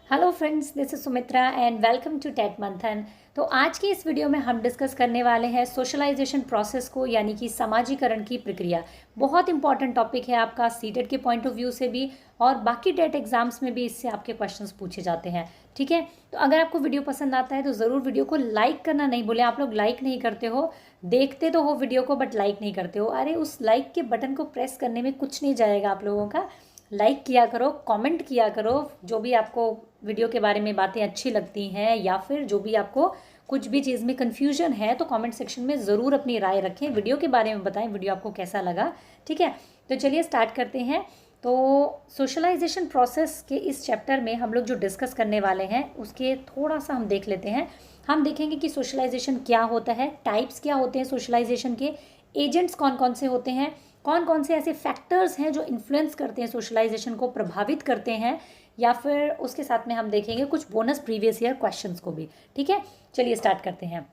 Hello friends, this is Sumitra and welcome to Tech Manthan. तो आज की इस वीडियो में हम डिस्कस करने वाले हैं सोशलाइजेशन प्रोसेस को, यानी कि समाजीकरण की प्रक्रिया। बहुत इंपॉर्टेंट टॉपिक है आपका सीटेट के पॉइंट ऑफ व्यू से भी, और बाकी टेट एग्जाम्स में भी इससे आपके क्वेश्चंस पूछे जाते हैं। ठीक है, तो अगर आपको वीडियो पसंद आता है तो ज़रूर वीडियो को लाइक करना नहीं भूलें। आप लोग लाइक नहीं करते हो, देखते तो हो वीडियो को बट लाइक नहीं करते हो। अरे उस लाइक के बटन को प्रेस करने में कुछ नहीं जाएगा आप लोगों का। लाइक किया करो, कमेंट किया करो, जो भी आपको वीडियो के बारे में बातें अच्छी लगती हैं या फिर जो भी आपको कुछ भी चीज़ में कन्फ्यूजन है तो कमेंट सेक्शन में ज़रूर अपनी राय रखें। वीडियो के बारे में बताएं वीडियो आपको कैसा लगा। ठीक है, तो चलिए स्टार्ट करते हैं। तो सोशलाइजेशन प्रोसेस के इस चैप्टर में हम लोग जो डिस्कस करने वाले हैं उसके थोड़ा सा हम देख लेते हैं। हम देखेंगे कि सोशलाइजेशन क्या होता है, टाइप्स क्या होते हैं सोशलाइजेशन के, एजेंट्स कौन कौन से होते हैं, कौन कौन से ऐसे फैक्टर्स हैं जो इन्फ्लुएंस करते हैं सोशलाइजेशन को, प्रभावित करते हैं, या फिर उसके साथ में हम देखेंगे कुछ बोनस प्रीवियस ईयर क्वेश्चंस को भी। ठीक है, चलिए स्टार्ट करते हैं।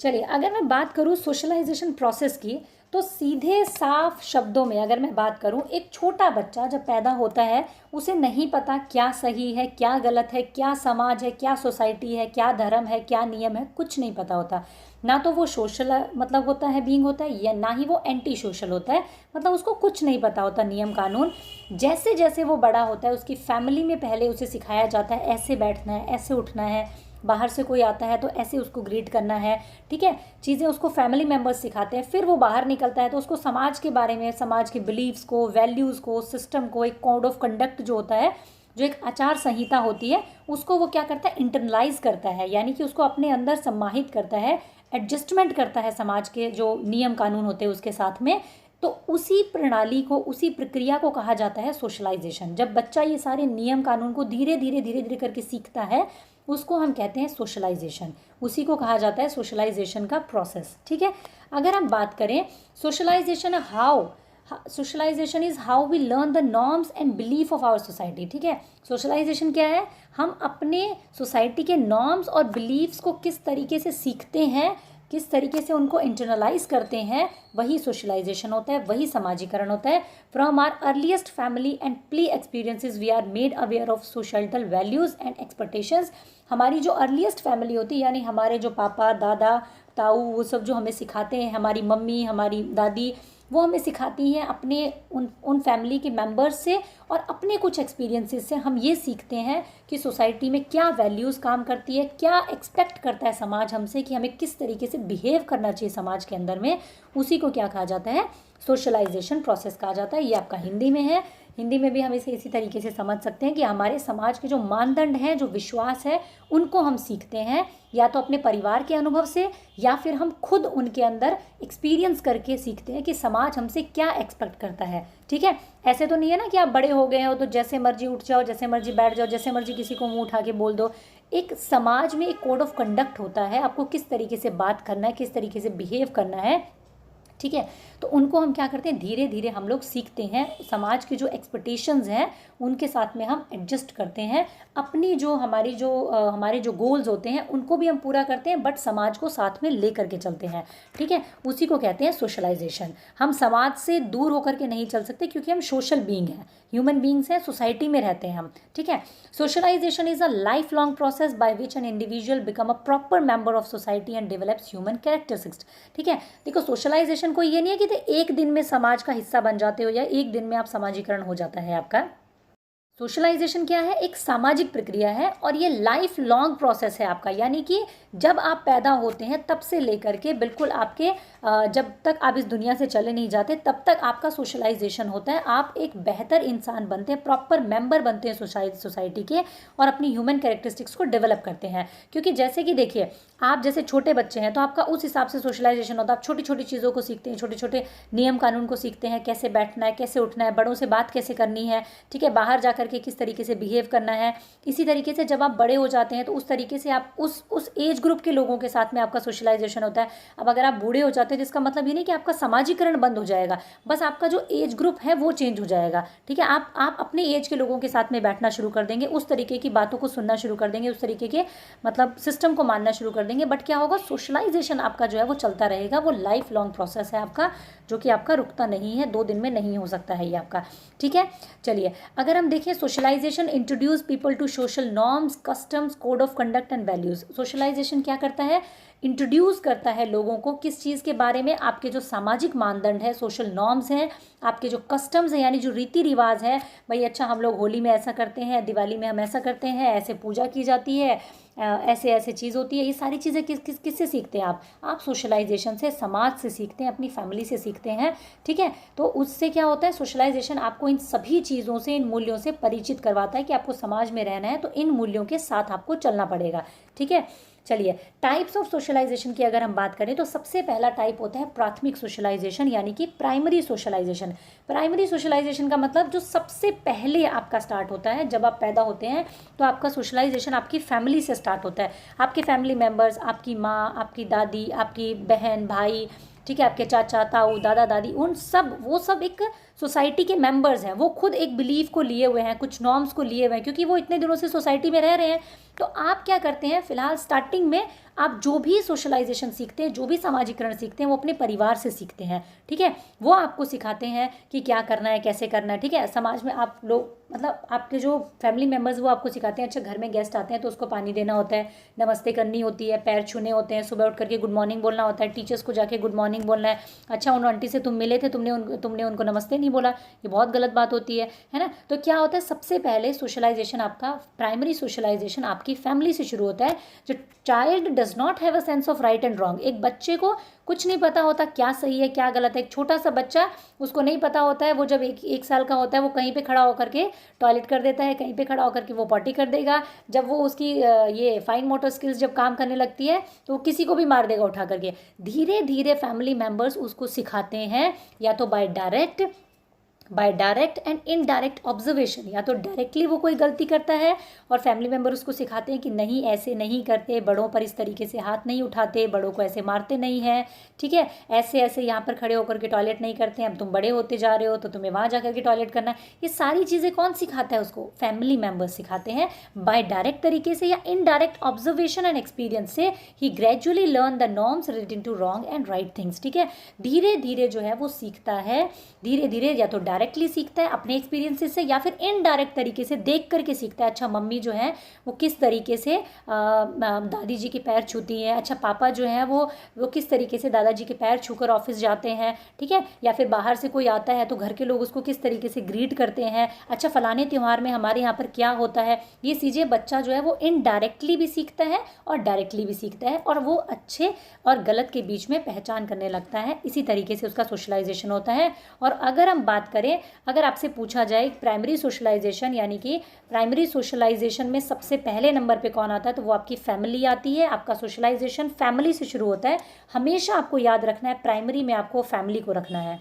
चलिए, अगर मैं बात करूँ सोशलाइजेशन प्रोसेस की, तो सीधे साफ शब्दों में अगर मैं बात करूँ, एक छोटा बच्चा जब पैदा होता है उसे नहीं पता क्या सही है क्या गलत है, क्या समाज है, क्या सोसाइटी है, क्या धर्म है, क्या नियम है, कुछ नहीं पता होता। ना तो वो सोशल मतलब होता है, बीइंग होता है, या ना ही वो एंटी सोशल होता है, मतलब उसको कुछ नहीं पता होता नियम कानून। जैसे जैसे वो बड़ा होता है उसकी फैमिली में पहले उसे सिखाया जाता है ऐसे बैठना है, ऐसे उठना है, बाहर से कोई आता है तो ऐसे उसको ग्रीट करना है। ठीक है, चीज़ें उसको फैमिली मेम्बर्स सिखाते हैं। फिर वो बाहर निकलता है तो उसको समाज के बारे में, समाज के बिलीव्स को, वैल्यूज़ को, सिस्टम को, एक कोड ऑफ कंडक्ट जो होता है, जो एक आचार संहिता होती है, उसको वो क्या करता है, इंटरनलाइज करता है, यानी कि उसको अपने अंदर सम्माहित करता है, एडजस्टमेंट करता है समाज के जो नियम कानून होते हैं उसके साथ में। तो उसी प्रणाली को, उसी प्रक्रिया को कहा जाता है सोशलाइजेशन। जब बच्चा ये सारे नियम कानून को धीरे धीरे धीरे धीरे करके सीखता है उसको हम कहते हैं सोशलाइजेशन। उसी को कहा जाता है सोशलाइजेशन का प्रोसेस। ठीक है, अगर हम बात करें socialisation socialisation is how we learn the norms and belief of our society. ठीक है, सोशलाइजेशन क्या है, हम अपने सोसाइटी के नॉर्म्स और बिलीव्स को किस तरीके से सीखते हैं, किस तरीके से उनको इंटरनलाइज करते हैं, वही सोशलाइजेशन होता है, वही समाजीकरण होता है। From our earliest family and play experiences we are made aware of social values and expectations. हमारी जो अर्लीस्ट फैमिली होती है, यानी हमारे जो पापा, दादा, ताऊ, वो सब जो हमें सिखाते हैं, हमारी मम्मी, हमारी दादी, वो हमें सिखाती हैं अपने उन फैमिली के मेंबर्स से, और अपने कुछ एक्सपीरियंसेस से हम ये सीखते हैं कि सोसाइटी में क्या वैल्यूज़ काम करती है, क्या एक्सपेक्ट करता है समाज हमसे, कि हमें किस तरीके से बिहेव करना चाहिए समाज के अंदर में। उसी को क्या कहा जाता है, सोशलाइजेशन प्रोसेस कहा जाता है। ये आपका हिंदी में है। हिंदी में भी हम इसे इसी तरीके से समझ सकते हैं कि हमारे समाज के जो मानदंड हैं, जो विश्वास है, उनको हम सीखते हैं या तो अपने परिवार के अनुभव से, या फिर हम खुद उनके अंदर एक्सपीरियंस करके सीखते हैं कि समाज हमसे क्या एक्सपेक्ट करता है। ठीक है, ऐसे तो नहीं है ना कि आप बड़े हो गए हो तो जैसे मर्जी उठ जाओ, जैसे मर्जी बैठ जाओ, जैसे मर्जी किसी को मुंह उठा के बोल दो। एक समाज में एक कोड ऑफ कंडक्ट होता है, आपको किस तरीके से बात करना है, किस तरीके से बिहेव करना है। ठीक है, तो उनको हम क्या करते हैं, धीरे धीरे हम लोग सीखते हैं। समाज की जो एक्सपेक्टेशंस हैं उनके साथ में हम एडजस्ट करते हैं। अपनी जो हमारे जो गोल्स होते हैं उनको भी हम पूरा करते हैं, बट समाज को साथ में ले करके चलते हैं। ठीक है, उसी को कहते हैं सोशलाइजेशन। हम समाज से दूर होकर के नहीं चल सकते क्योंकि हम सोशल बीइंग हैं, ह्यूमन बीइंग्स हैं, सोसाइटी में रहते हैं हम। ठीक है, socialisation is a life long process by which an individual become a proper member of society and develops human characteristics. ठीक है, देखो सोशलाइजेशन को ये नहीं है कि एक दिन में समाज का हिस्सा बन जाते हो या एक दिन में आप समाजीकरण हो जाता है आपका। सोशलाइजेशन क्या है, एक सामाजिक प्रक्रिया है, और ये लाइफ लॉन्ग प्रोसेस है आपका, यानी कि जब आप पैदा होते हैं तब से लेकर के बिल्कुल आपके जब तक आप इस दुनिया से चले नहीं जाते तब तक आपका सोशलाइजेशन होता है। आप एक बेहतर इंसान बनते हैं, प्रॉपर मेंबर बनते हैं सोसाइटी के, और अपनी ह्यूमन कैरेक्टरिस्टिक्स को डेवलप करते हैं। क्योंकि जैसे कि देखिए, आप जैसे छोटे बच्चे हैं तो आपका उस हिसाब से सोशलाइजेशन होता है। आप छोटी छोटी चीज़ों को सीखते हैं, छोटे छोटे नियम कानून को सीखते हैं, कैसे बैठना है, कैसे उठना है, बड़ों से बात कैसे करनी है। ठीक है, बाहर जा करके किस तरीके से बिहेव करना है। इसी तरीके से जब आप बड़े हो जाते हैं तो उस तरीके से आप उस एज ग्रुप के लोगों के साथ में आपका सोशलाइजेशन होता है। अब अगर आप बूढ़े हो जाते हैं तो इसका मतलब ये नहीं कि आपका समाजीकरण बंद हो जाएगा, बस आपका जो एज ग्रुप है वो चेंज हो जाएगा। ठीक है, आप अपने एज के लोगों के साथ में बैठना शुरू कर देंगे, उस तरीके की बातों को सुनना शुरू कर देंगे, उस तरीके के मतलब सिस्टम को मानना शुरू कर देंगे। बट क्या होगा, सोशलाइजेशन आपका जो है वो चलता रहेगा, वो लाइफ लॉन्ग प्रोसेस है आपका, जो कि आपका रुकता नहीं है, 2 दिन में नहीं हो सकता है ये आपका। ठीक है, चलिए अगर हम देखें socialisation introduce people to social norms, customs, code of conduct and values. Socialisation क्या करता है? इंट्रोड्यूस करता है लोगों को किस चीज़ के बारे में? आपके जो सामाजिक मानदंड है, सोशल नॉर्म्स हैं, आपके जो कस्टम्स हैं यानी जो रीति रिवाज है, भाई अच्छा हम लोग होली में ऐसा करते हैं, दिवाली में हम ऐसा करते हैं, ऐसे पूजा की जाती है, ऐसे ऐसे चीज़ होती है। ये सारी चीज़ें किससे सीखते हैं आप सोशलाइजेशन से, समाज से सीखते हैं, अपनी फैमिली से सीखते हैं। ठीक है, तो उससे क्या होता है? सोशलाइजेशन आपको इन सभी चीज़ों से, इन मूल्यों से परिचित करवाता है कि आपको समाज में रहना है तो इन मूल्यों के साथ आपको चलना पड़ेगा। ठीक है, चलिए टाइप्स ऑफ सोशलाइजेशन की अगर हम बात करें तो सबसे पहला टाइप होता है प्राथमिक सोशलाइजेशन यानी कि प्राइमरी सोशलाइजेशन। प्राइमरी सोशलाइजेशन का मतलब जो सबसे पहले आपका स्टार्ट होता है, जब आप पैदा होते हैं तो आपका सोशलाइजेशन आपकी फैमिली से स्टार्ट होता है। आपके फैमिली मेम्बर्स, आपकी माँ, आपकी दादी, आपकी बहन, भाई, ठीक है, आपके चाचा, ताऊ, दादा, दादी, वो सब एक सोसाइटी के मेंबर्स हैं। वो खुद एक बिलीफ को लिए हुए हैं, कुछ नॉर्म्स को लिए हुए हैं, क्योंकि वो इतने दिनों से सोसाइटी में रह रहे हैं। तो आप क्या करते हैं? फिलहाल स्टार्टिंग में आप जो भी सोशलाइजेशन सीखते हैं, जो भी सामाजिकरण सीखते हैं, वो अपने परिवार से सीखते हैं। ठीक है, वो आपको सिखाते हैं कि क्या करना है, कैसे करना है। ठीक है, समाज में आप लोग, मतलब आपके जो फैमिली मेम्बर्स, वो आपको सिखाते हैं। अच्छा, घर में गेस्ट आते हैं तो उसको पानी देना होता है, नमस्ते करनी होती है, पैर छूने होते हैं, सुबह उठ करके गुड मॉर्निंग बोलना होता है, टीचर्स को जाके गुड मॉर्निंग बोलना है। अच्छा, उन आंटी से तुम मिले थे, तुमने उनको नमस्ते नहीं बोला, ये बहुत गलत बात होती है ना। तो क्या होता है? सबसे पहले सोशलाइजेशन आपका, प्राइमरी सोशलाइजेशन आपकी फैमिली से शुरू होता है। जो child does not have a sense of right and wrong, एक बच्चे को कुछ नहीं पता होता क्या सही है क्या गलत है। एक छोटा सा बच्चा, उसको नहीं पता होता है, वो जब एक साल का होता है वो कहीं पे खड़ा होकर के टॉयलेट कर देता है, कहीं पे खड़ा होकर के वो पॉटी कर देगा। जब वो उसकी ये फाइन मोटर स्किल्स जब काम करने लगती है तो वो किसी को भी मार देगा उठा करके। धीरे धीरे फैमिली मेम्बर्स उसको सिखाते हैं, या तो by direct and indirect observation, या तो डायरेक्टली वो कोई गलती करता है और फैमिली मेम्बर उसको सिखाते हैं कि नहीं ऐसे नहीं करते, बड़ों पर इस तरीके से हाथ नहीं उठाते, बड़ों को ऐसे मारते नहीं हैं। ठीक है, ऐसे ऐसे यहाँ पर खड़े होकर के टॉयलेट नहीं करते हैं, अब तुम बड़े होते जा रहे हो तो तुम्हें वहाँ जाकर के टॉयलेट करना है। ये सारी चीज़ें कौन सिखाता है? उसको फैमिली मेम्बर्स सिखाते हैं। बाय डायरेक्ट तरीके से या इनडायरेक्ट ऑब्जर्वेशन एंड एक्सपीरियंस से ही gradually learn the norms relating to wrong and right things. ठीक है, धीरे धीरे जो है वो सीखता है, धीरे धीरे या तो डायरेक्टली सीखता है अपने एक्सपीरियंसेस से, या फिर इनडायरेक्ट तरीके से देख करके सीखता है। अच्छा, मम्मी जो है वो किस तरीके से दादी जी के पैर छूती हैं। अच्छा, पापा जो है वो किस तरीके से दादाजी के पैर छूकर ऑफिस जाते हैं। ठीक है, या फिर बाहर से कोई आता है तो घर के लोग उसको किस तरीके से ग्रीट करते हैं। अच्छा, फलाने त्यौहार में हमारे यहाँ पर क्या होता है। ये चीज़ें बच्चा जो है वो इनडायरेक्टली भी सीखता है और डायरेक्टली भी सीखता है, और वो अच्छे और गलत के बीच में पहचान करने लगता है। इसी तरीके से उसका सोशलाइजेशन होता है। और अगर हम बात करें, अगर आपसे पूछा जाए प्राइमरी सोशलाइजेशन, यानी कि प्राइमरी सोशलाइजेशन में सबसे पहले नंबर पे कौन आता है, तो वो आपकी फैमिली आती है। आपका सोशलाइजेशन फैमिली से शुरू होता है। हमेशा आपको याद रखना है, प्राइमरी में आपको फैमिली को रखना है।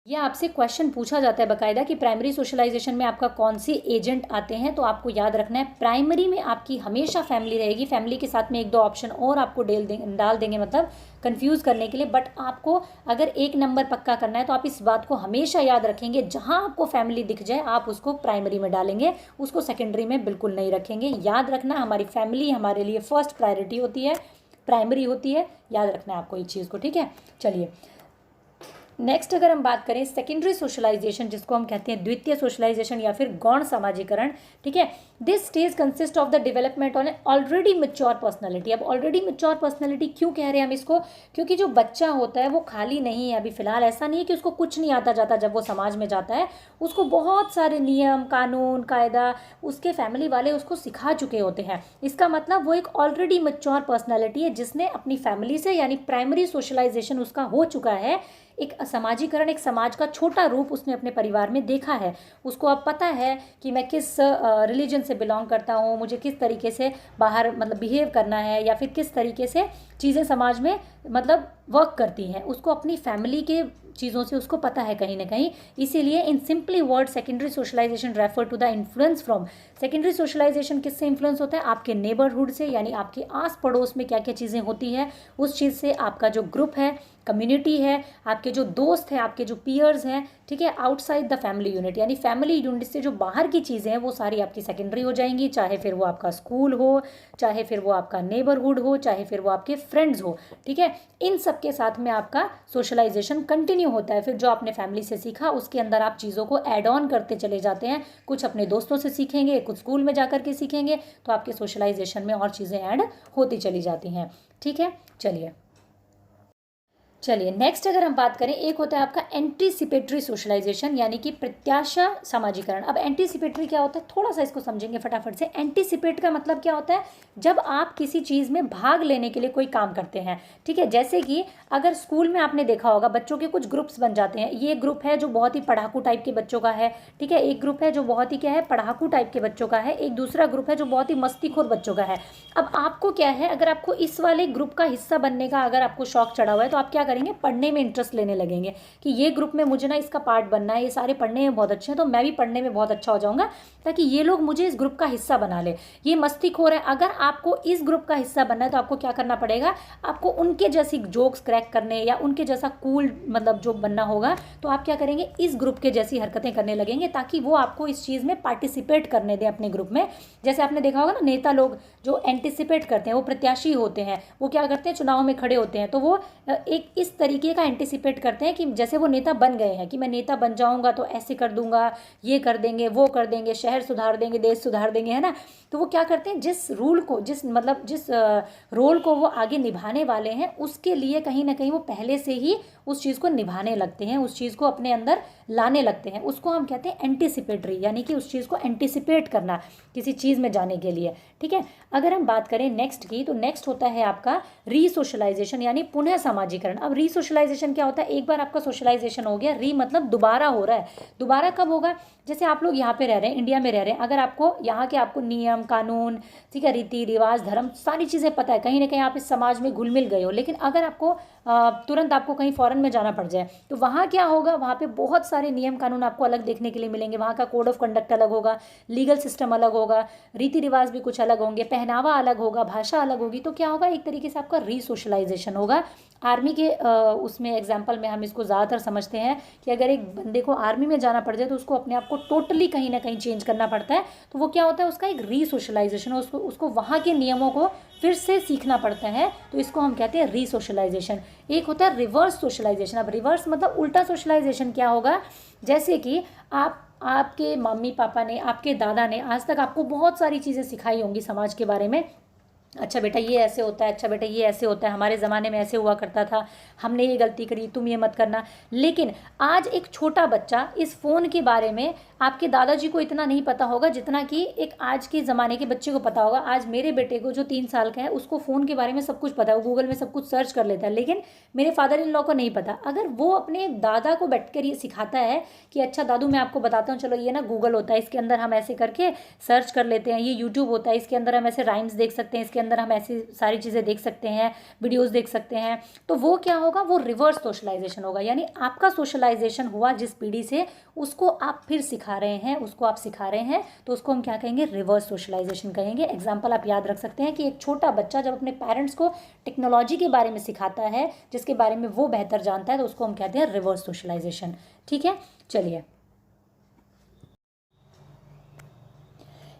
ये आपसे क्वेश्चन पूछा जाता है बाकायदा कि प्राइमरी सोशलाइजेशन में आपका कौन सी एजेंट आते हैं, तो आपको याद रखना है प्राइमरी में आपकी हमेशा फैमिली रहेगी। फैमिली के साथ में एक दो ऑप्शन और आपको डाल देंगे, मतलब कंफ्यूज करने के लिए। बट आपको अगर एक नंबर पक्का करना है तो आप इस बात को हमेशा याद रखेंगे, जहां आपको फैमिली दिख जाए आप उसको प्राइमरी में डालेंगे, उसको सेकेंडरी में बिल्कुल नहीं रखेंगे। याद रखना, हमारी फैमिली हमारे लिए फर्स्ट प्रायोरिटी होती है, प्राइमरी होती है। याद रखना है आपको इस चीज़ को। ठीक है, चलिए नेक्स्ट अगर हम बात करें सेकेंडरी सोशलाइजेशन, जिसको हम कहते हैं द्वितीय सोशलाइजेशन या फिर गौण समाजीकरण। ठीक है, this stage consist of the development on A already mature personality. अब ऑलरेडी मैच्योर पर्सनालिटी क्यों कह रहे हैं हम इसको? क्योंकि जो बच्चा होता है वो खाली नहीं है अभी फिलहाल। ऐसा नहीं है कि उसको कुछ नहीं आता जाता। जब वो समाज में जाता है उसको बहुत सारे नियम, कानून, कायदा उसके फैमिली वाले उसको सिखा चुके होते हैं। इसका मतलब वो एक ऑलरेडी मैच्योर पर्सनालिटी है, जिसने अपनी फैमिली से, यानी प्राइमरी सोशलाइजेशन उसका हो चुका है। एक समाजीकरण, एक समाज का छोटा रूप उसने अपने परिवार में देखा है। उसको अब पता है कि मैं किस रिलीजन से बिलोंग करता हूँ, मुझे किस तरीके से बाहर मतलब बिहेव करना है, या फिर किस तरीके से चीज़ें समाज में मतलब वर्क करती हैं। उसको अपनी फैमिली के चीज़ों से उसको पता है कहीं ना कहीं। इसीलिए in simply word secondary socialisation refer to the influence from. Secondary socialisation किससे इन्फ्लुएंस होता है? आपके नेबरहुड से, यानी आपके आस पड़ोस में क्या क्या चीज़ें होती है उस चीज़ से। आपका जो ग्रुप है, कम्युनिटी है, आपके जो दोस्त हैं, आपके जो पीयर्स हैं, ठीक है, आउटसाइड द फैमिली यूनिट, यानी फैमिली यूनिट से जो बाहर की चीज़ें हैं वो सारी आपकी सेकेंडरी हो जाएंगी। चाहे फिर वो आपका स्कूल हो, चाहे फिर वो आपका नेबरहुड हो, चाहे फिर वो आपके फ्रेंड्स हो। ठीक है, इन सब सबके साथ में आपका सोशलाइजेशन कंटिन्यू होता है। फिर जो आपने फैमिली से सीखा उसके अंदर आप चीज़ों को ऐड ऑन करते चले जाते हैं, कुछ अपने दोस्तों से सीखेंगे, कुछ स्कूल में जाकर के सीखेंगे, तो आपके सोशलाइजेशन में और चीज़ें ऐड होती चली जाती हैं। ठीक है, चलिए नेक्स्ट अगर हम बात करें, एक होता है आपका एंटीसिपेटरी सोशलाइजेशन यानी कि प्रत्याशा समाजीकरण। अब एंटीसिपेटरी क्या होता है, थोड़ा सा इसको समझेंगे फटाफट से। एंटीसिपेट का मतलब क्या होता है, जब आप किसी चीज़ में भाग लेने के लिए कोई काम करते हैं, ठीक है। जैसे कि अगर स्कूल में आपने देखा होगा बच्चों के कुछ ग्रुप्स बन जाते हैं। ये ग्रुप है जो बहुत ही पढ़ाकू टाइप के बच्चों का है, ठीक है। एक ग्रुप है जो बहुत ही क्या है, पढ़ाकू टाइप के बच्चों का है। एक दूसरा ग्रुप है जो बहुत ही मस्तीखोर बच्चों का है। अब आपको क्या है, अगर आपको इस वाले ग्रुप का हिस्सा बनने का अगर आपको शौक चढ़ा हुआ है, तो आप क्या करेंगे, पढ़ने में इंटरेस्ट लेने लगेंगे कि ये ग्रुप में मुझे ना इसका पार्ट बनना है, ये सारे पढ़ने में बहुत अच्छे हैं, तो मैं भी पढ़ने में बहुत अच्छा हो जाऊंगा ताकि ये लोग मुझे इस ग्रुप का हिस्सा बना ले। ये मस्तीखोर है, अगर आपको इस ग्रुप का हिस्सा बनना है तो आपको क्या करना पड़ेगा, आपको उनके जैसी जोक्स क्रैक करने या उनके जैसा कूल मतलब जो बनना होगा। तो आप क्या करेंगे, इस ग्रुप के जैसी हरकतें करने लगेंगे ताकि वो आपको इस चीज़ में पार्टिसिपेट करने दें अपने ग्रुप में। जैसे आपने देखा होगा ना, नेता लोग जो एंटिसिपेट करते हैं, वो प्रत्याशी होते हैं, वो क्या करते हैं, चुनाव में खड़े होते हैं, तो वो एक इस तरीके का एंटिसिपेट करते हैं कि जैसे वो नेता बन गए हैं कि मैं नेता बन जाऊंगा तो ऐसे कर दूंगा, ये कर देंगे, वो कर देंगे, शहर सुधार देंगे, देश सुधार देंगे, है ना। तो वो क्या करते हैं, जिस रूल को जिस रोल को वो आगे निभाने वाले हैं उसके लिए कहीं ना कहीं वो पहले से ही उस चीज़ को निभाने लगते हैं, उस चीज़ को अपने अंदर लाने लगते हैं। उसको हम कहते हैं एंटिसिपेटरी, यानी कि उस चीज़ को एंटिसिपेट करना किसी चीज़ में जाने के लिए, ठीक है। अगर हम बात करें नेक्स्ट की, तो नेक्स्ट होता है आपका रीसोशलाइजेशन यानी पुनः समाजीकरण। अब रीसोशलाइजेशन क्या होता है, एक बार आपका सोशलाइजेशन हो गया, री मतलब दोबारा हो रहा है। दोबारा कब होगा, जैसे आप लोग यहाँ पे रह रहे हैं, इंडिया में रह रहे हैं, अगर आपको यहाँ के आपको नियम कानून, ठीक है, रीति रिवाज, धर्म, सारी चीज़ें पता है, कहीं ना कहीं आप इस समाज में घुल मिल गए हो। लेकिन अगर आपको तुरंत आपको कहीं फॉरेन में जाना पड़ जाए, तो वहाँ क्या होगा, वहाँ पे बहुत सारे नियम कानून आपको अलग देखने के लिए मिलेंगे। वहाँ का कोड ऑफ कंडक्ट अलग होगा, लीगल सिस्टम अलग होगा, रीति रिवाज भी कुछ अलग होंगे, पहनावा अलग होगा, भाषा अलग होगी। तो क्या होगा, एक तरीके से आपका रीसोशलाइजेशन होगा। आर्मी के उसमें एग्जाम्पल में हम इसको ज़्यादातर समझते हैं कि अगर एक बंदे को आर्मी में जाना पड़ जाए तो उसको अपने आप को टोटली कहीं ना कहीं चेंज करना पड़ता है। तो वो क्या होता है, उसका एक रीसोशलाइजेशन, उसको वहाँ के नियमों को फिर से सीखना पड़ता है। तो इसको हम कहते हैं रीसोशलाइजेशन। एक होता है रिवर्स सोशलाइजेशन। अब रिवर्स मतलब उल्टा सोशलाइजेशन क्या होगा, जैसे कि आपके मम्मी पापा ने, आपके दादा ने आज तक आपको बहुत सारी चीज़ें सिखाई होंगी समाज के बारे में। अच्छा बेटा ये ऐसे होता है, अच्छा बेटा ये ऐसे होता है, हमारे ज़माने में ऐसे हुआ करता था, हमने ये गलती करी, तुम ये मत करना। लेकिन आज एक छोटा बच्चा इस फ़ोन के बारे में आपके दादाजी को इतना नहीं पता होगा जितना कि एक आज के ज़माने के बच्चे को पता होगा। आज मेरे बेटे को जो 3 साल का है उसको फ़ोन के बारे में सब कुछ पता है, वो गूगल में सब कुछ सर्च कर लेता है। लेकिन मेरे फादर इन लॉ को नहीं पता। अगर वो अपने दादा को बैठ कर ये सिखाता है कि अच्छा दादू मैं आपको बताता हूँ, चलो ये ना गूगल होता है, इसके अंदर हम ऐसे करके सर्च कर लेते हैं, ये यूट्यूब होता है, इसके अंदर हम ऐसे राइम्स देख सकते हैं, इसके अंदर हम ऐसी सारी चीज़ें देख सकते हैं, वीडियोस देख सकते हैं। तो वो क्या होगा, वो रिवर्स सोशलाइजेशन होगा। यानी आपका सोशलाइजेशन हुआ जिस पीढ़ी से, उसको आप फिर सिखा रहे हैं, उसको आप सिखा रहे हैं, तो उसको हम क्या कहेंगे, रिवर्स सोशलाइजेशन कहेंगे। एग्जाम्पल आप याद रख सकते हैं कि एक छोटा बच्चा जब अपने पेरेंट्स को टेक्नोलॉजी के बारे में सिखाता है जिसके बारे में वो बेहतर जानता है, तो उसको हम कहते हैं रिवर्स सोशलाइजेशन। ठीक है, चलिए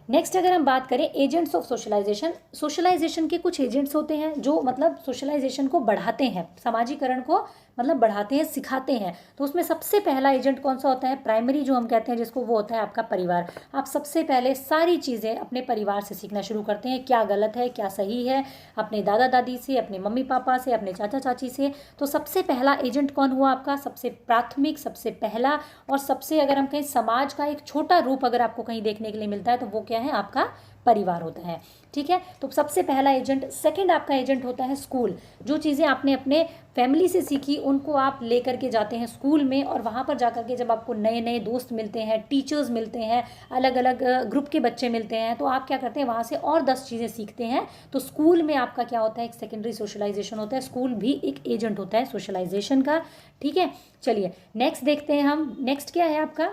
नेक्स्ट अगर हम बात करें एजेंट्स ऑफ सोशलाइजेशन। सोशलाइजेशन के कुछ एजेंट्स होते हैं जो मतलब सोशलाइजेशन को बढ़ाते हैं, समाजीकरण को मतलब बढ़ाते हैं, सिखाते हैं। तो उसमें सबसे पहला एजेंट कौन सा होता है, प्राइमरी जो हम कहते हैं जिसको, वो होता है आपका परिवार। आप सबसे पहले सारी चीज़ें अपने परिवार से सीखना शुरू करते हैं, क्या गलत है क्या सही है, अपने दादा दादी से, अपने मम्मी पापा से, अपने चाचा चाची से। तो सबसे पहला एजेंट कौन हुआ आपका, सबसे प्राथमिक, सबसे पहला और सबसे, अगर हम कहें समाज का एक छोटा रूप अगर आपको कहीं देखने के लिए मिलता है तो वो क्या है, आपका परिवार होता है। ठीक है, तो सबसे पहला एजेंट। सेकंड आपका एजेंट होता है स्कूल। जो चीज़ें आपने अपने फैमिली से सीखी उनको आप लेकर के जाते हैं स्कूल में, और वहाँ पर जाकर के जब आपको नए नए दोस्त मिलते हैं, टीचर्स मिलते हैं, अलग अलग ग्रुप के बच्चे मिलते हैं, तो आप क्या करते हैं, वहाँ से और 10 चीज़ें सीखते हैं। तो स्कूल में आपका क्या होता है, एक सेकेंडरी सोशलाइजेशन होता है। स्कूल भी एक एजेंट होता है सोशलाइजेशन का। ठीक है, चलिए नेक्स्ट देखते हैं हम। नेक्स्ट क्या है आपका,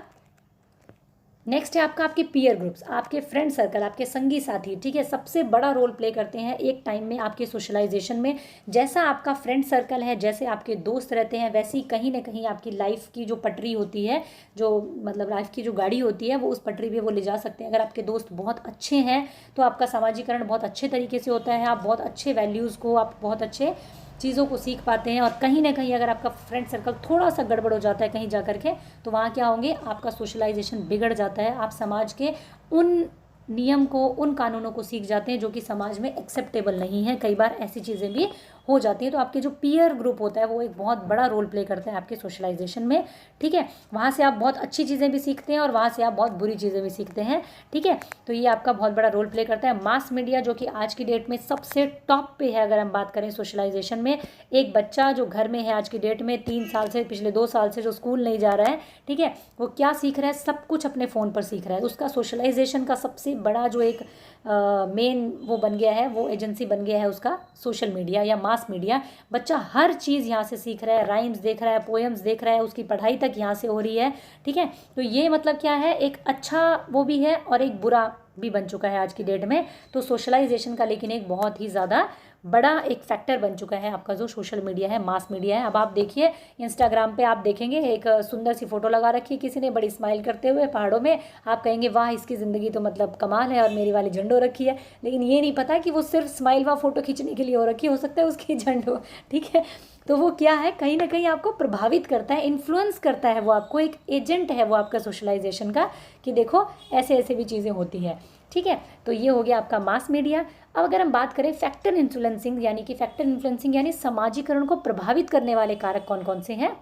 नेक्स्ट है आपका आपके पीयर ग्रुप्स, आपके फ्रेंड सर्कल, आपके संगी साथी। ठीक है, सबसे बड़ा रोल प्ले करते हैं एक टाइम में आपके सोशलाइजेशन में। जैसा आपका फ्रेंड सर्कल है, जैसे आपके दोस्त रहते हैं, वैसी कहीं ना कहीं आपकी लाइफ की जो पटरी होती है, जो मतलब लाइफ की जो गाड़ी होती है, वो उस पटरी पे वो ले जा सकते हैं। अगर आपके दोस्त बहुत अच्छे हैं तो आपका समाजीकरण बहुत अच्छे तरीके से होता है, आप बहुत अच्छे वैल्यूज़ को, आप बहुत अच्छे चीज़ों को सीख पाते हैं। और कहीं ना कहीं अगर आपका फ्रेंड सर्कल थोड़ा सा गड़बड़ हो जाता है कहीं जा कर के, तो वहाँ क्या होंगे, आपका सोशलाइजेशन बिगड़ जाता है। आप समाज के उन नियम को, उन कानूनों को सीख जाते हैं जो कि समाज में एक्सेप्टेबल नहीं है। कई बार ऐसी चीज़ें भी हो जाती हैं। तो आपके जो पीयर ग्रुप होता है वो एक बहुत बड़ा रोल प्ले करता है आपके सोशलाइजेशन में, ठीक है। वहाँ से आप बहुत अच्छी चीज़ें भी सीखते हैं और वहाँ से आप बहुत बुरी चीज़ें भी सीखते हैं, ठीक है। तो ये आपका बहुत बड़ा रोल प्ले करता है। मास मीडिया जो कि आज की डेट में सबसे टॉप पे है अगर हम बात करें सोशलाइजेशन में। एक बच्चा जो घर में है आज की डेट में 3 साल से, पिछले 2 साल से जो स्कूल नहीं जा रहा है, ठीक है, वो क्या सीख रहा है, सब कुछ अपने फ़ोन पर सीख रहा है। उसका सोशलाइजेशन का सबसे बड़ा जो एक मेन वो बन गया है, वो एजेंसी बन गया है उसका सोशल मीडिया या मास मीडिया। बच्चा हर चीज़ यहाँ से सीख रहा है, राइम्स देख रहा है, पोएम्स देख रहा है, उसकी पढ़ाई तक यहाँ से हो रही है, ठीक है। तो ये मतलब क्या है, एक अच्छा वो भी है और एक बुरा भी बन चुका है आज की डेट में। तो सोशलाइजेशन का लेकिन एक बहुत ही ज़्यादा बड़ा एक फैक्टर बन चुका है आपका जो सोशल मीडिया है, मास मीडिया है। अब आप देखिए इंस्टाग्राम पे आप देखेंगे एक सुंदर सी फोटो लगा रखी है किसी ने, बड़ी स्माइल करते हुए पहाड़ों में, आप कहेंगे वाह इसकी ज़िंदगी तो मतलब कमाल है, और मेरी वाली झंडो रखी है। लेकिन ये नहीं पता कि वो सिर्फ स्माइल व फोटो खींचने के लिए हो रखी, हो सकता है उसकी झंडो, ठीक है। तो वो क्या है, कहीं ना कहीं आपको प्रभावित करता है, इन्फ्लुएंस करता है, वो आपको एक एजेंट है वो आपका सोशलाइजेशन का, कि देखो ऐसे ऐसे भी चीज़ें होती हैं, ठीक है। तो ये हो गया आपका मास मीडिया। अब अगर हम बात करें फैक्टर इन्फ्लुएंसिंग, यानी कि फैक्टर इन्फ्लुएंसिंग यानी समाजीकरण को प्रभावित करने वाले कारक कौन कौन से हैं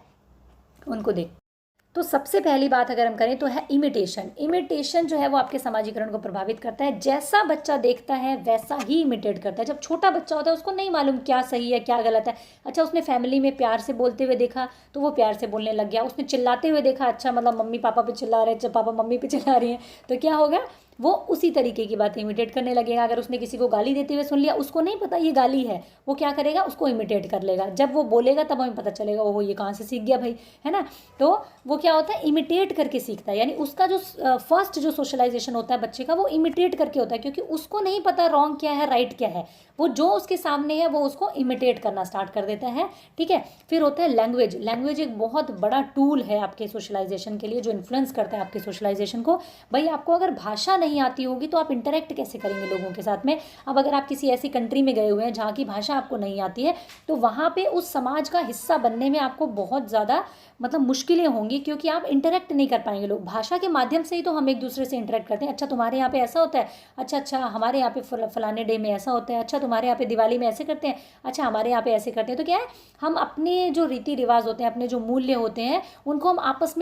उनको देख। तो सबसे पहली बात अगर हम करें तो है इमिटेशन। इमिटेशन जो है वो आपके समाजीकरण को प्रभावित करता है। जैसा बच्चा देखता है वैसा ही इमिटेट करता है। जब छोटा बच्चा होता है उसको नहीं मालूम क्या सही है क्या गलत है। अच्छा, उसने फैमिली में प्यार से बोलते हुए देखा तो वो प्यार से बोलने लग गया। उसने चिल्लाते हुए देखा, अच्छा मतलब मम्मी पापा पे चिल्ला रहे हैं, पापा मम्मी पे चिल्ला रही हैं, तो क्या होगा, वो उसी तरीके की बात इमिटेट करने लगेगा। अगर उसने किसी को गाली देते हुए सुन लिया, उसको नहीं पता ये गाली है, वो क्या करेगा, उसको इमिटेट कर लेगा। जब वो बोलेगा तब हमें पता चलेगा ओहो ये कहाँ से सीख गया भाई, है ना। तो वो क्या होता है, इमिटेट करके सीखता है। यानी उसका जो फर्स्ट जो सोशलाइजेशन होता है बच्चे का, वो इमिटेट करके होता है, क्योंकि उसको नहीं पता रॉन्ग क्या है राइट क्या है। वो जो उसके सामने है वो उसको इमिटेट करना स्टार्ट कर देता है, ठीक है। फिर होता है लैंग्वेज। लैंग्वेज एक बहुत बड़ा टूल है आपके सोशलाइजेशन के लिए, जो इन्फ्लुएंस करता है आपके सोशलाइजेशन को। भाई आपको अगर भाषा नहीं आती होगी तो आप इंटरेक्ट कैसे करेंगे लोगों के साथ में। अब अगर आप किसी ऐसी कंट्री में गए हुए हैं जहाँ की भाषा आपको नहीं आती है, तो वहाँ पे उस समाज का हिस्सा बनने में आपको बहुत ज़्यादा मतलब मुश्किलें होंगी, क्योंकि आप इंटरेक्ट नहीं कर पाएंगे। लोग भाषा के माध्यम से ही तो हम एक दूसरे से इंटरेक्ट करते हैं। अच्छा तुम्हारे यहाँ पे ऐसा होता है, अच्छा अच्छा हमारे यहाँ पे फलाने डे में ऐसा होता है, अच्छा तुम्हारे यहाँ पे दिवाली में ऐसे करते हैं, अच्छा हमारे यहाँ पे ऐसे करते हैं। तो क्या है, हम अपने जो रीति रिवाज होते हैं, अपने जो मूल्य होते हैं, उनको हम आपस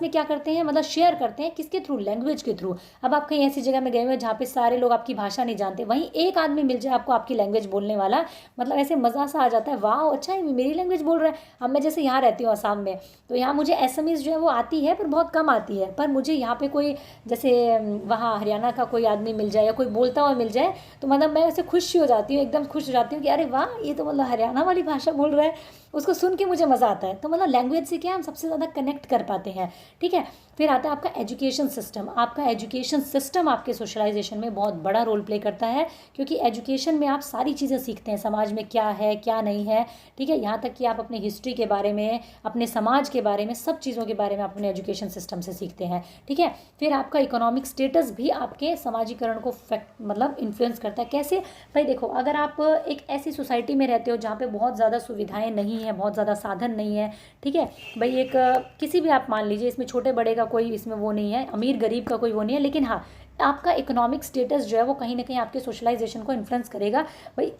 में क्या करते हैं, मतलब शेयर करते हैं। किसके थ्रू, लैंग्वेज के थ्रू। अब आप कहीं ऐसी जगह में गए हुए हैं जहाँ पे सारे लोग आपकी भाषा नहीं जानते, वहीं एक आदमी मिल जाए आपको आपकी लैंग्वेज बोलने वाला, मतलब ऐसे मज़ा सा आ जाता है, वाह अच्छा है मेरी लैंग्वेज बोल रहा है। अब मैं जैसे यहाँ रहती हूँ आसाम में, तो यहाँ मुझे एसएमएस जो है वो आती है पर बहुत कम आती है। पर मुझे यहाँ पे कोई जैसे वहाँ हरियाणा का कोई आदमी मिल जाए या कोई बोलता हुआ मिल जाए, तो मतलब मैं ऐसे खुश हो जाती हूँ, एकदम खुश हो जाती हूँ कि अरे वाह ये तो मतलब हरियाणा वाली भाषा बोल रहा है। उसको सुन के मुझे मज़ा आता है। तो मतलब लैंग्वेज से क्या हम सबसे ज़्यादा कनेक्ट कर पाते हैं, ठीक है। फिर आता है आपका एजुकेशन सिस्टम। आपका एजुकेशन सिस्टम आपके सोशलाइजेशन में बहुत बड़ा रोल प्ले करता है, क्योंकि एजुकेशन में आप सारी चीज़ें सीखते हैं, समाज में क्या है क्या नहीं है, ठीक है। यहाँ तक कि आप अपने हिस्ट्री के बारे में, अपने समाज के बारे में, सब चीज़ों के बारे में अपने एजुकेशन सिस्टम से सीखते हैं, ठीक है। फिर आपका इकोनॉमिक स्टेटस भी आपके समाजीकरण को मतलब इन्फ्लुएंस करता है। कैसे, भाई देखो अगर आप एक ऐसी सोसाइटी में रहते हो जहाँ पे बहुत ज़्यादा सुविधाएँ नहीं है, बहुत ज़्यादा साधन नहीं है, ठीक है। भाई एक किसी भी आप मान लीजिए, इसमें छोटे बड़े का कोई इसमें वो नहीं है, अमीर गरीब का कोई वो नहीं है, लेकिन हाँ आपका इकोनॉमिक स्टेटस जो है वो कहीं ना कहीं आपके सोशलाइजेशन को इन्फ्लुएंस करेगा। भाई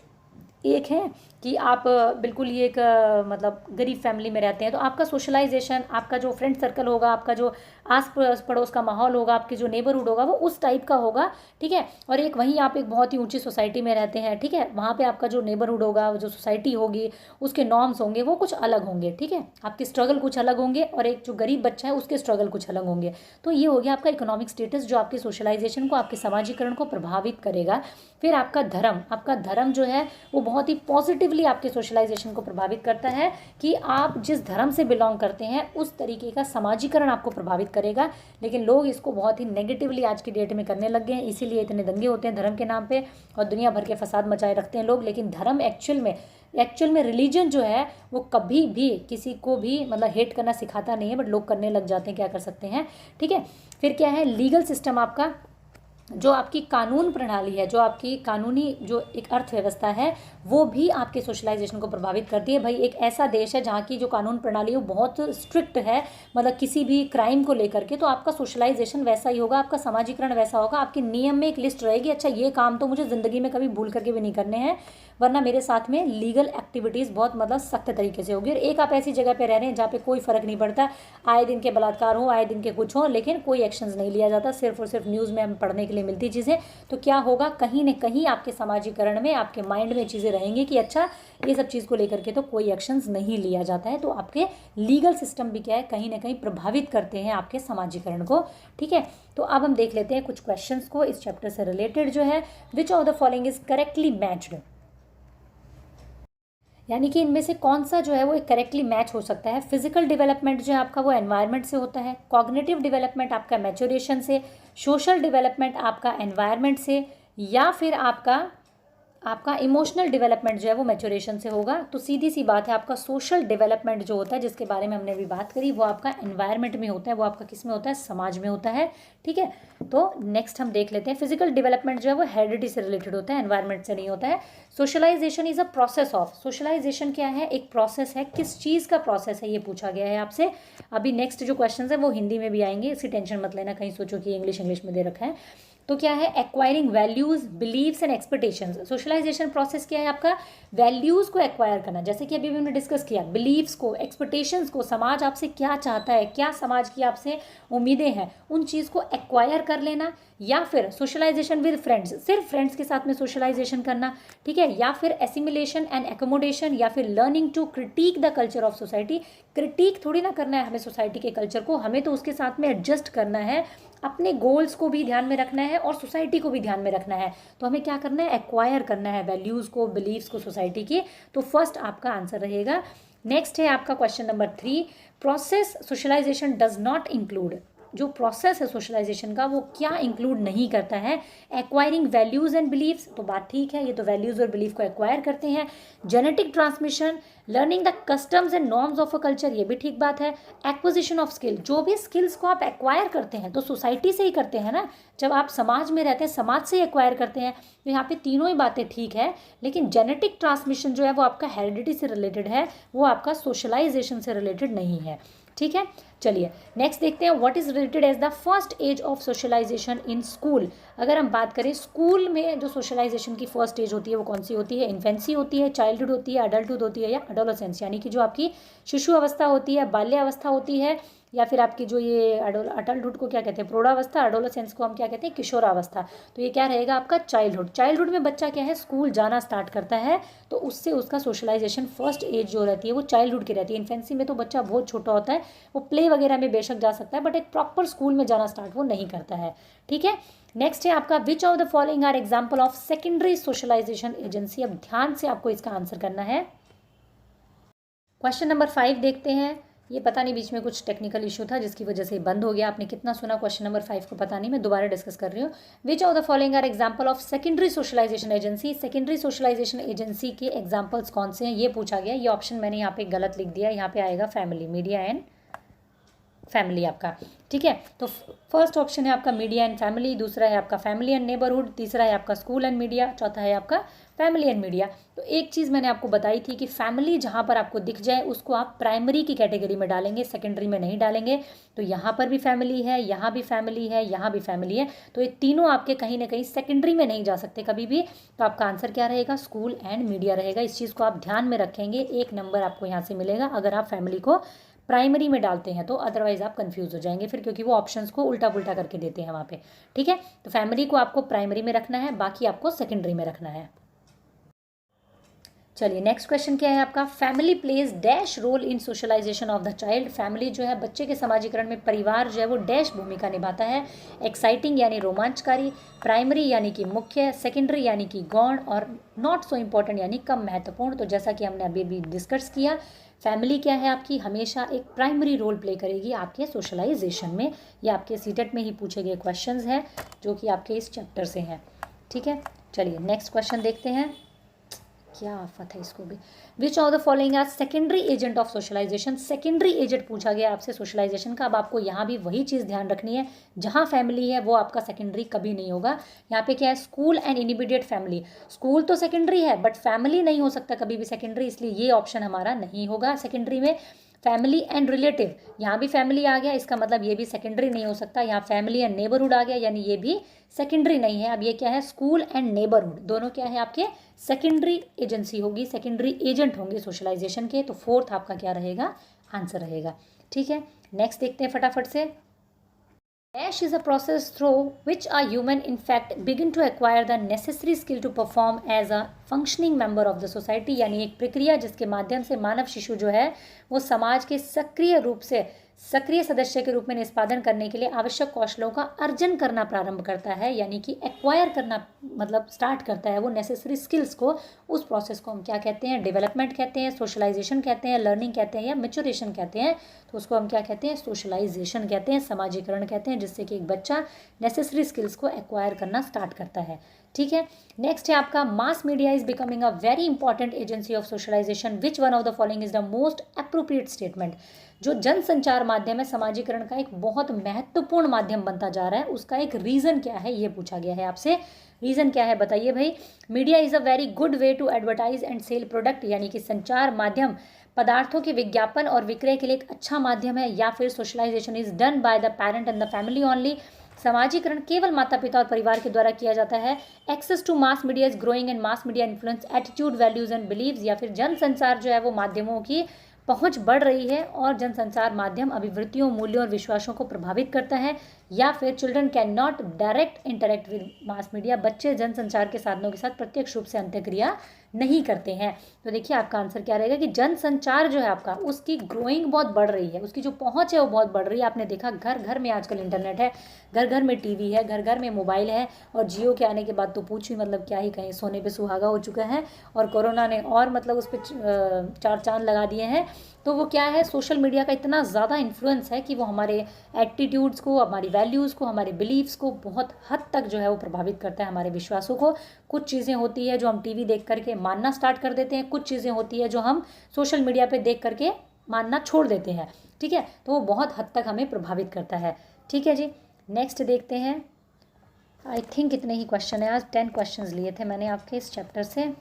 एक है कि आप बिल्कुल ही एक मतलब गरीब फैमिली में रहते हैं, तो आपका सोशलाइजेशन, आपका जो फ्रेंड सर्कल होगा, आपका जो आस पड़ोस का माहौल होगा, आपके जो नेबरहुड होगा वो उस टाइप का होगा, ठीक है। और एक वहीं आप एक बहुत ही ऊंची सोसाइटी में रहते हैं, ठीक है, वहाँ पे आपका जो नेबरहुड होगा, जो सोसाइटी होगी, उसके नॉर्म्स होंगे वो कुछ अलग होंगे, ठीक है। आपके स्ट्रगल कुछ अलग होंगे और एक जो गरीब बच्चा है उसके स्ट्रगल कुछ अलग होंगे। तो ये हो गया आपका इकोनॉमिक स्टेटस, जो आपके सोशलाइजेशन को, आपके समाजीकरण को प्रभावित करेगा। फिर आपका धर्म जो है वो बहुत ही पॉजिटिवली आपके सोशलाइजेशन को प्रभावित करता है, कि आप जिस धर्म से बिलोंग करते हैं उस तरीके का समाजीकरण आपको प्रभावित करेगा। लेकिन लोग इसको बहुत ही नेगेटिवली आज की डेट में करने लग गए हैं, इसीलिए इतने दंगे होते हैं धर्म के नाम पे और दुनिया भर के फसाद मचाए रखते हैं लोग। लेकिन धर्म एक्चुअल में रिलीजन जो है वो कभी भी किसी को भी मतलब हेट करना सिखाता नहीं है, बट लोग करने लग जाते हैं, क्या कर सकते हैं, ठीक है। फिर क्या है, लीगल सिस्टम आपका जो आपकी कानून प्रणाली है, जो आपकी कानूनी जो एक अर्थव्यवस्था है, वो भी आपके सोशलाइजेशन को प्रभावित करती है। भाई एक ऐसा देश है जहाँ की जो कानून प्रणाली है वो बहुत स्ट्रिक्ट है, मतलब किसी भी क्राइम को लेकर के, तो आपका सोशलाइजेशन वैसा ही होगा, आपका समाजीकरण वैसा होगा। आपके नियम में एक लिस्ट रहेगी, अच्छा ये काम तो मुझे ज़िंदगी में कभी भूल करके भी नहीं करने हैं, वरना मेरे साथ में लीगल एक्टिविटीज़ बहुत मतलब सख्त तरीके से होगी। और एक आप ऐसी जगह पे रह रहे हैं जहाँ पे कोई फ़र्क नहीं पड़ता, आए दिन के बलात्कार हो, आए दिन के कुछ हो, लेकिन कोई एक्शंस नहीं लिया जाता, सिर्फ और सिर्फ न्यूज़ में हम पढ़ने के लिए मिलती चीज़ें। तो क्या होगा, कहीं न कहीं आपके समाजीकरण में, आपके माइंड में चीज़ें रहेंगी कि अच्छा ये सब चीज़ को लेकर के तो कोई एक्शंस नहीं लिया जाता है। तो आपके लीगल सिस्टम भी क्या है, कहीं ना कहीं प्रभावित करते हैं आपके समाजीकरण को। ठीक है, तो अब हम देख लेते हैं कुछ क्वेश्चंस को इस चैप्टर से रिलेटेड जो है। विच of the following is correctly matched, यानी कि इनमें से कौन सा जो है वो एक करेक्टली मैच हो सकता है। फिजिकल डेवलपमेंट जो है आपका वो एनवायरनमेंट से होता है, कॉग्निटिव डेवलपमेंट आपका मैच्योरेशन से, सोशल डेवलपमेंट आपका एनवायरनमेंट से, या फिर आपका इमोशनल डेवलपमेंट जो है वो मैच्योरेशन से होगा। तो सीधी सी बात है, आपका सोशल डेवलपमेंट जो होता है, जिसके बारे में हमने अभी बात करी, वो आपका एनवायरनमेंट में होता है, वो आपका किस में होता है, समाज में होता है। ठीक है, तो नेक्स्ट हम देख लेते हैं। फिजिकल डेवलपमेंट जो है वो हेरिडिटी से रिलेटेड होता है, एनवायरनमेंट से नहीं होता है। Socialisation is a process of, socialisation क्या है, एक प्रोसेस है, किस चीज़ का प्रोसेस है ये पूछा गया है आपसे। अभी नेक्स्ट जो क्वेश्चन है वो हिंदी में भी आएंगे, इसकी टेंशन मत लेना, कहीं सोचो कि इंग्लिश में दे रखा है। तो क्या है, acquiring values, believes and expectations. Socialisation process क्या है आपका, वैल्यूज को एक्वायर करना, जैसे कि अभी हमने डिस्कस किया, बिलीव्स को, एक्सपेक्टेशंस को, समाज आपसे क्या चाहता है, क्या समाज की आपसे उम्मीदें हैं, उन चीज़ को एक्वायर कर लेना। या फिर सोशलाइजेशन विद फ्रेंड्स, सिर्फ फ्रेंड्स के साथ में सोशलाइजेशन करना। ठीक है, या फिर एसिमिलेशन एंड एकोमोडेशन, या फिर learning to critique the culture of society. Critique थोड़ी ना करना है हमें सोसाइटी के कल्चर को, हमें तो उसके साथ में एडजस्ट करना है, अपने गोल्स को भी ध्यान में रखना है और सोसाइटी को भी ध्यान में रखना है। तो हमें क्या करना है, एक्वायर करना है वैल्यूज़ को, बिलीव्स को सोसाइटी के। तो फर्स्ट आपका आंसर रहेगा। नेक्स्ट है आपका question number 3, process socialisation does not include, जो प्रोसेस है सोशलाइजेशन का वो क्या इंक्लूड नहीं करता है, एक्वायरिंग वैल्यूज एंड बिलीव्स, तो बात ठीक है, ये तो वैल्यूज और बिलीफ को एक्वायर करते हैं। Genetic transmission, learning the customs and norms of a culture, ये भी ठीक बात है। एक्विजिशन ऑफ स्किल, जो भी स्किल्स को आप एक्वायर करते हैं तो सोसाइटी से ही करते हैं ना, जब आप समाज में रहते हैं समाज से ही एक्वायर करते हैं। तो यहाँ पे तीनों ही बातें ठीक है, लेकिन जेनेटिक ट्रांसमिशन जो है वो आपका हेरिडिटी से रिलेटेड है, वो आपका सोशलाइजेशन से रिलेटेड नहीं है। ठीक है, चलिए नेक्स्ट देखते हैं, what is related as the first age of socialisation in school. अगर हम बात करें स्कूल में जो सोशलाइजेशन की फर्स्ट एज होती है वो कौन सी होती है, इन्फेंसी होती है, चाइल्डहुड होती है, अडल्टहुड होती है, या एडोलेसेंस, यानी कि जो आपकी शिशु अवस्था होती है, बाल्यावस्था होती है, या फिर आपकी जो ये अडल्टहुड को क्या कहते हैं, प्रौढ़ावस्था, एडोलेसेंस को हम क्या कहते हैं, किशोरावस्था। तो ये क्या रहेगा आपका चाइल्डहुड। चाइल्डहुड में बच्चा क्या है, स्कूल जाना स्टार्ट करता है, तो उससे उसका सोशलाइजेशन फर्स्ट एज जो रहती है वो चाइल्डहुड की रहती है। इन्फेंसी में तो बच्चा बहुत छोटा होता है, वो प्ले वगैरह में बेशक जा सकता है, बट एक प्रॉपर स्कूल में जाना स्टार्ट वो नहीं करता है। ठीक है, नेक्स्ट है आपका, which of the following are example of secondary socialisation agency. अब ध्यान से आपको इसका आंसर करना है। क्वेश्चन नंबर 5 देखते हैं। ये पता नहीं बीच में कुछ टेक्निकल इशू था जिसकी वजह से बंद हो गया, आपने कितना सुना क्वेश्चन नंबर 5 को पता नहीं, मैं दोबारा डिस्कस कर रही हूँ। Which of the following are example of secondary socialisation agency. Secondary socialisation agency के एग्जाम्पल्स कौन से हैं ये पूछा गया। ये ऑप्शन मैंने यहाँ पे गलत लिख दिया, यहाँ पे आएगा फैमिली, मीडिया एंड फैमिली आपका। ठीक है, तो फर्स्ट ऑप्शन है आपका मीडिया एंड फैमिली, दूसरा है आपका फैमिली एंड नेबरहुड, तीसरा है आपका स्कूल एंड मीडिया, चौथा है आपका फैमिली एंड मीडिया। तो एक चीज़ मैंने आपको बताई थी कि फैमिली जहाँ पर आपको दिख जाए उसको आप प्राइमरी की कैटेगरी में डालेंगे, सेकेंडरी में नहीं डालेंगे। तो यहाँ पर भी फैमिली है, यहाँ भी फैमिली है, यहाँ भी फैमिली है, तो ये तीनों आपके कहीं ना कहीं सेकेंडरी में नहीं जा सकते कभी भी। तो आपका आंसर क्या रहेगा, स्कूल एंड मीडिया रहेगा। इस चीज़ को आप ध्यान में रखेंगे, 1 नंबर आपको यहाँ से मिलेगा अगर आप फैमिली को प्राइमरी में डालते हैं तो, अदरवाइज आप कंफ्यूज हो जाएंगे फिर, क्योंकि वो ऑप्शंस को उल्टा पुल्टा करके देते हैं वहाँ पे। ठीक है, तो फैमिली को आपको प्राइमरी में रखना है, बाकी आपको सेकेंडरी में रखना है। चलिए नेक्स्ट क्वेश्चन क्या है आपका, family plays dash role in socialisation of the child. Family जो है बच्चे के समाजीकरण में परिवार जो है वो डैश भूमिका निभाता है। एक्साइटिंग यानी रोमांचकारी, प्राइमरी यानी कि मुख्य, सेकेंडरी यानी कि गौण, और नॉट सो इम्पॉर्टेंट यानी कम महत्वपूर्ण। तो जैसा कि हमने अभी भी डिस्कस किया, फैमिली क्या है आपकी, हमेशा एक प्राइमरी रोल प्ले करेगी आपके सोशलाइजेशन में। ये आपके सीटेट में ही पूछे गए क्वेश्चंस हैं जो कि आपके इस चैप्टर से हैं। ठीक है, चलिए नेक्स्ट क्वेश्चन देखते हैं। क्या आफत है इसको भी। Which of the following are secondary agent of socialisation. Secondary agent पूछा गया आपसे सोशलाइजेशन का। अब आपको यहाँ भी वही चीज़ ध्यान रखनी है, जहाँ फैमिली है वो आपका सेकेंडरी कभी नहीं होगा। यहाँ पे क्या है, school and immediate family. School तो सेकेंडरी है बट फैमिली नहीं हो सकता कभी भी सेकेंडरी, इसलिए ये ऑप्शन हमारा नहीं होगा सेकेंडरी में। फैमिली एंड रिलेटिव, यहाँ भी फैमिली आ गया, इसका मतलब ये भी सेकेंडरी नहीं हो सकता। यहाँ फैमिली एंड नेबरहुड आ गया, यानी ये भी सेकेंडरी नहीं है। अब ये क्या है, स्कूल एंड नेबरहुड दोनों क्या है आपके सेकेंडरी एजेंसी होगी, सेकेंडरी एजेंट होंगे सोशलाइजेशन के। तो फोर्थ आपका क्या रहेगा, आंसर रहेगा। ठीक है, नेक्स्ट देखते हैं फटाफट से। Dash is a process through which a human in fact begin to acquire the necessary skill to perform as a functioning member of the society। यानी एक प्रक्रिया जिसके माध्यम से मानव शिशु जो है वो समाज के सक्रिय सदस्य के रूप में निष्पादन करने के लिए आवश्यक कौशलों का अर्जन करना प्रारंभ करता है, यानी कि एक्वायर करना मतलब स्टार्ट करता है वो नेसेसरी स्किल्स को। उस प्रोसेस को हम क्या कहते हैं, डेवलपमेंट कहते हैं, सोशलाइजेशन कहते हैं, लर्निंग कहते हैं या मैच्योरेशन कहते हैं। तो उसको हम क्या कहते हैं, सोशलाइजेशन कहते हैं, समाजीकरण कहते हैं, जिससे कि एक बच्चा नेसेसरी स्किल्स को एक्वायर करना स्टार्ट करता है। ठीक है, नेक्स्ट है आपका mass media is becoming a very important agency of socialisation. Which one of the following is the most appropriate statement. जो जनसंचार माध्यम है समाजीकरण का एक बहुत महत्वपूर्ण माध्यम बनता जा रहा है, उसका एक रीज़न क्या है ये पूछा गया है आपसे। रीज़न क्या है बताइए भाई। Media is a very good way to advertise and sell product, यानी कि संचार माध्यम पदार्थों के विज्ञापन और विक्रय के लिए एक अच्छा माध्यम है। या फिर socialisation is done by the parent and the family only. समाजीकरण केवल माता पिता और परिवार के द्वारा किया जाता है। Access to mass media is growing and mass media influence attitude, values and believes. या फिर जनसंचार जो है वो माध्यमों की पहुंच बढ़ रही है और जनसंचार माध्यम अभिवृत्तियों, मूल्यों और विश्वासों को प्रभावित करता है। या फिर children can not direct interact with mass media. बच्चे जनसंचार के साधनों के साथ प्रत्यक्ष रूप से अंत्यक्रिया नहीं करते हैं। तो देखिए आपका आंसर क्या रहेगा कि जनसंचार जो है आपका उसकी ग्रोइंग बहुत बढ़ रही है, उसकी जो पहुंच है वो बहुत बढ़ रही है। आपने देखा घर घर में आजकल इंटरनेट है, घर घर में टीवी है, घर घर में मोबाइल है। और जियो के आने के बाद तो पूछ ही मतलब क्या ही कहें, सोने पे सुहागा हो चुका है। और कोरोना ने और मतलब उस पर चार चांद लगा दिए हैं। तो वो क्या है, सोशल मीडिया का इतना ज़्यादा इन्फ्लुएंस है कि वो हमारे एटीट्यूड्स को, हमारी वैल्यूज़ को, हमारे बिलीव्स को बहुत हद तक जो है वो प्रभावित करता है, हमारे विश्वासों को। कुछ चीज़ें होती है जो हम टीवी देख करके मानना स्टार्ट कर देते हैं, कुछ चीज़ें होती है जो हम सोशल मीडिया पे देख करके मानना छोड़ देते हैं। ठीक है, तो वो बहुत हद तक हमें प्रभावित करता है। ठीक है जी, नेक्स्ट देखते हैं। आई थिंक इतने ही क्वेश्चन है, आज 10 क्वेश्चन लिए थे मैंने आपके इस चैप्टर से।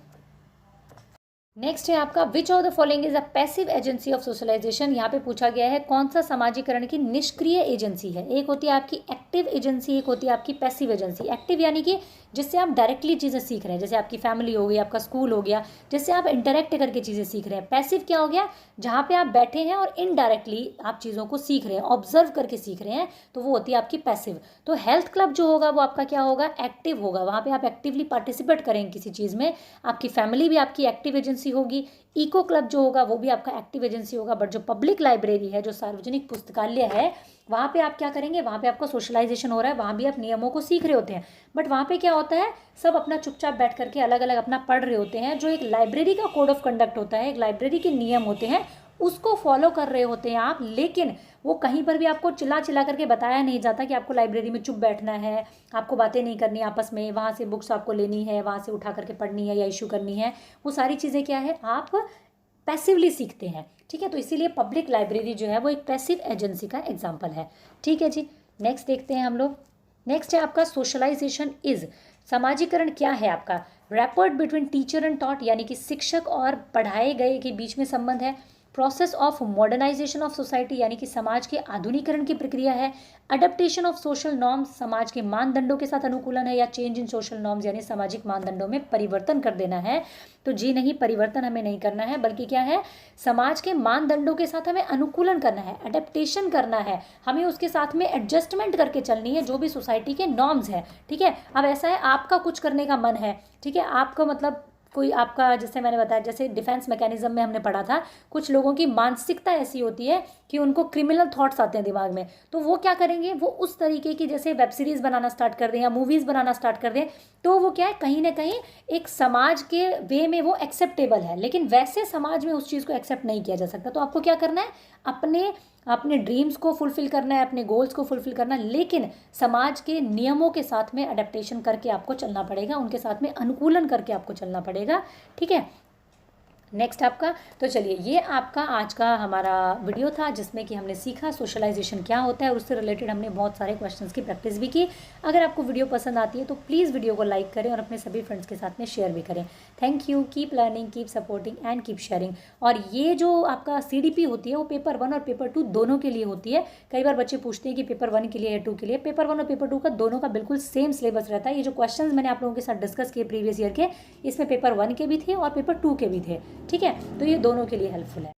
नेक्स्ट है आपका which of the following is a passive agency of socialisation. यहाँ पे पूछा गया है कौन सा समाजीकरण की निष्क्रिय एजेंसी है। एक होती है आपकी एक्टिव एजेंसी, एक होती है आपकी पैसिव एजेंसी। एक्टिव यानी कि जिससे आप डायरेक्टली चीज़ें सीख रहे हैं, जैसे आपकी फैमिली हो गई, आपका स्कूल हो गया, जिससे आप इंटरेक्ट करके चीज़ें सीख रहे हैं। पैसिव क्या हो गया, जहाँ पे आप बैठे हैं और इनडायरेक्टली आप चीज़ों को सीख रहे हैं, ऑब्जर्व करके सीख रहे हैं, तो वो होती है आपकी पैसिव। तो हेल्थ क्लब जो होगा वो आपका क्या होगा, एक्टिव होगा। वहाँ पे आप एक्टिवली पार्टिसिपेट करेंगे किसी चीज़ में। आपकी फैमिली भी आपकी एक्टिव एजेंसी होगी। इको क्लब जो होगा वो भी आपका एक्टिव एजेंसी होगा। बट जो पब्लिक लाइब्रेरी है, जो सार्वजनिक पुस्तकालय है, वहाँ पे आप क्या करेंगे, वहाँ पे आपका सोशलाइजेशन हो रहा है, वहाँ भी आप नियमों को सीख रहे होते हैं। बट वहाँ पे क्या होता है, सब अपना चुपचाप बैठ करके अलग अलग अपना पढ़ रहे होते हैं। जो एक लाइब्रेरी का कोड ऑफ कंडक्ट होता है, एक लाइब्रेरी के नियम होते हैं, उसको फॉलो कर रहे होते हैं आप। लेकिन वो कहीं पर भी आपको चिल्ला चिल्ला करके बताया नहीं जाता कि आपको लाइब्रेरी में चुप बैठना है, आपको बातें नहीं करनी आपस में, वहाँ से बुक्स आपको लेनी है, वहाँ से उठा करके पढ़नी है या इशू करनी है। वो सारी चीज़ें क्या है, आप पैसिवली सीखते हैं। ठीक है, तो इसीलिए पब्लिक लाइब्रेरी जो है वो एक पैसिव एजेंसी का एग्जाम्पल है। ठीक है जी, नेक्स्ट देखते हैं हम लोग। नेक्स्ट है आपका सोशलाइजेशन इज। समाजीकरण क्या है आपका, रैपर्ड बिटवीन टीचर एंड टॉट, यानी कि शिक्षक और पढ़ाए गए के बीच में संबंध है। Process of modernisation of society, यानी कि समाज के आधुनिकरण की प्रक्रिया है। अडेप्टेशन ऑफ सोशल नॉर्म्स, समाज के मानदंडों के साथ अनुकूलन है। या चेंज इन सोशल नॉर्म्स, यानी सामाजिक मानदंडों में परिवर्तन कर देना है। तो जी नहीं, परिवर्तन हमें नहीं करना है, बल्कि क्या है, समाज के मानदंडों के साथ हमें अनुकूलन करना है, अडेप्टेशन करना है, हमें उसके साथ में एडजस्टमेंट करके चलनी है जो भी सोसाइटी के नॉर्म्स है। ठीक है, अब ऐसा है आपका कुछ करने का मन है, ठीक है, आपको मतलब कोई आपका, जैसे मैंने बताया, जैसे डिफेंस मैकेनिज्म में हमने पढ़ा था, कुछ लोगों की मानसिकता ऐसी होती है कि उनको क्रिमिनल थॉट्स आते हैं दिमाग में। तो वो क्या करेंगे, वो उस तरीके की जैसे वेब सीरीज़ बनाना स्टार्ट कर दें या मूवीज़ बनाना स्टार्ट कर दें। तो वो क्या है, कहीं ना कहीं एक समाज के वे में वो एक्सेप्टेबल है, लेकिन वैसे समाज में उस चीज़ को एक्सेप्ट नहीं किया जा सकता। तो आपको क्या करना है, अपने अपने ड्रीम्स को फुलफिल करना है, अपने गोल्स को फुलफिल करना है, लेकिन समाज के नियमों के साथ में अडेप्टेशन करके आपको चलना पड़ेगा, उनके साथ में अनुकूलन करके आपको चलना पड़ेगा। ठीक है, नेक्स्ट आपका, तो चलिए ये आपका आज का हमारा वीडियो था जिसमें कि हमने सीखा सोशलाइजेशन क्या होता है और उससे रिलेटेड हमने बहुत सारे क्वेश्चंस की प्रैक्टिस भी की। अगर आपको वीडियो पसंद आती है तो प्लीज़ वीडियो को लाइक करें और अपने सभी फ्रेंड्स के साथ में शेयर भी करें। Thank you, keep learning, keep supporting and keep sharing. और ये जो आपका CDP होती है वो पेपर 1 और पेपर 2 दोनों के लिए होती है। कई बार बच्चे पूछते हैं कि पेपर 1 के लिए या 2 के लिए। पेपर 1 और पेपर 2 का दोनों का बिल्कुल सेम सिलेबस रहता है। ये जो क्वेश्चंस मैंने आप लोगों के साथ डिस्कस किए प्रीवियस ईयर के, इसमें पेपर 1 के भी थे और पेपर 2 के भी थे। ठीक है, तो ये दोनों के लिए हेल्पफुल है।